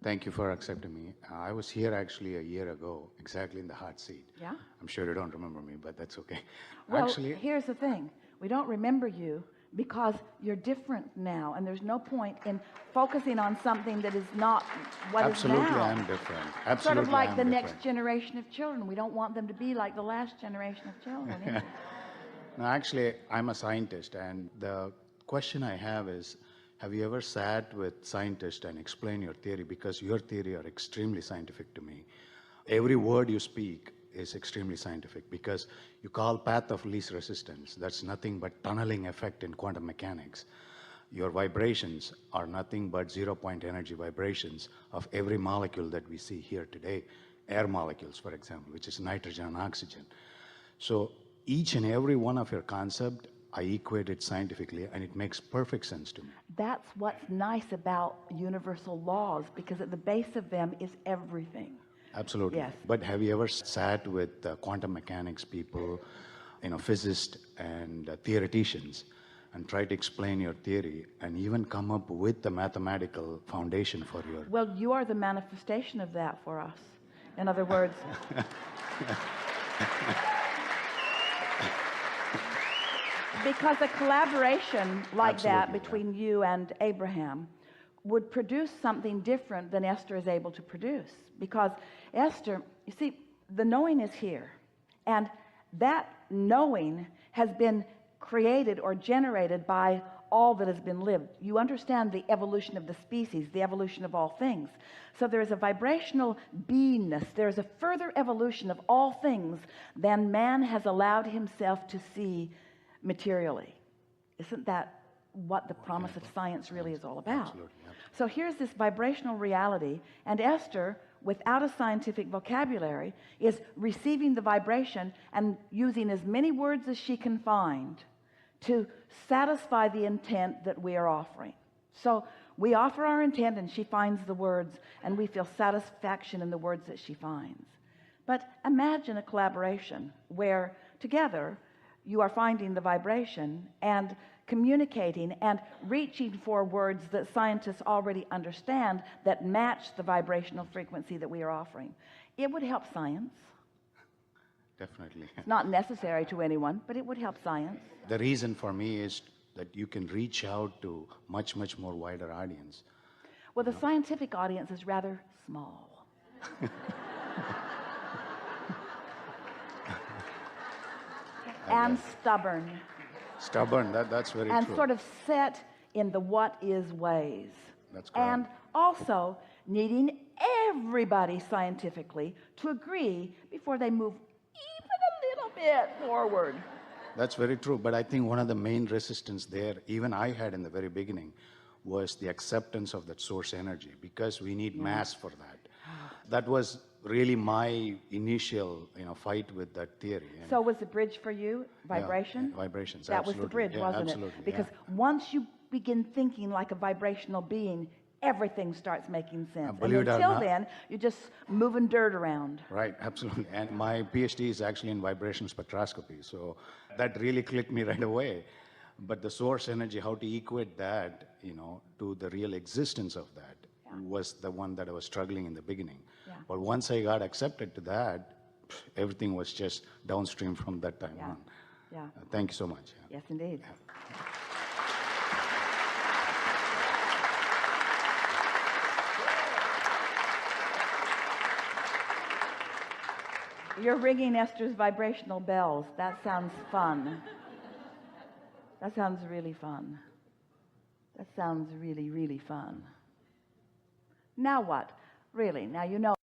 Thank you for accepting me. I was here actually a year ago, exactly in the hot seat. Yeah? I'm sure you don't remember me, but that's okay. Well, Actually, here's the thing. We don't remember you because you're different now, and there's no point in focusing on something that is not what is now. absolutely I'm different. Absolutely Sort of like I'm the different. next generation of children. We don't want them to be like the last generation of children either. No, actually, I'm a scientist, and the question I have is, have you ever sat with scientists and explained your theory? Because your theory are extremely scientific to me. Every word you speak is extremely scientific because you call path of least resistance. That's nothing but tunneling effect in quantum mechanics. Your vibrations are nothing but zero-point energy vibrations of every molecule that we see here today. Air molecules, for example, which is nitrogen and oxygen. So each and every one of your concept, I equate it scientifically, and it makes perfect sense to me. That's what's nice about universal laws, because at the base of them is everything. Absolutely. Yes. But have you ever sat with quantum mechanics people, physicists and theoreticians, and tried to explain your theory and even come up with the mathematical foundation for your... Well, you are the manifestation of that for us. In other words, because a collaboration like that Absolutely, between you and Abraham would produce something different than Esther is able to produce. Because Esther, you see, the knowing is here, and that knowing has been created or generated by all that has been lived. You understand the evolution of the species, the evolution of all things. So there is a vibrational beingness. There is a further evolution of all things than man has allowed himself to see materially. Isn't that what the promise of science really is all about? Absolutely, yeah. So here's this vibrational reality, and Esther, without a scientific vocabulary, is receiving the vibration and using as many words as she can find to satisfy the intent that we are offering. So we offer our intent, and she finds the words, and we feel satisfaction in the words that she finds. But imagine a collaboration where together you are finding the vibration and communicating and reaching for words that scientists already understand that match the vibrational frequency that we are offering. It would help science. Definitely. It's not necessary to anyone, but it would help science. The reason for me is that you can reach out to much, much more wider audience. Well, the scientific audience is rather small. And stubborn. Stubborn, that's very and true. sort of set in the what is ways. That's correct. And also needing everybody scientifically to agree before they move even a little bit forward. That's very true, but I think one of the main resistance there, even I had in the very beginning, was the acceptance of that source energy, because we need mass for that. That was really my initial fight with that theory. And So was the bridge for you vibration? yeah, vibrations, That was the absolutely. bridge, Yeah, wasn't absolutely, it? Because yeah. once you begin thinking like a vibrational being, everything starts making sense. believe And it or until not- then, you're just moving dirt around. Right, absolutely. And my PhD is actually in vibration spectroscopy, so that really clicked me right away. But the source energy, how to equate that, to the real existence of that, was the one that I was struggling in the beginning. Yeah. But once I got accepted to that, everything was just downstream from that time on. Yeah. Thank you so much. Yeah. Yes, indeed. You're ringing Esther's vibrational bells. That sounds fun. That sounds really fun. That sounds really, really fun. Now what? Really, now you know.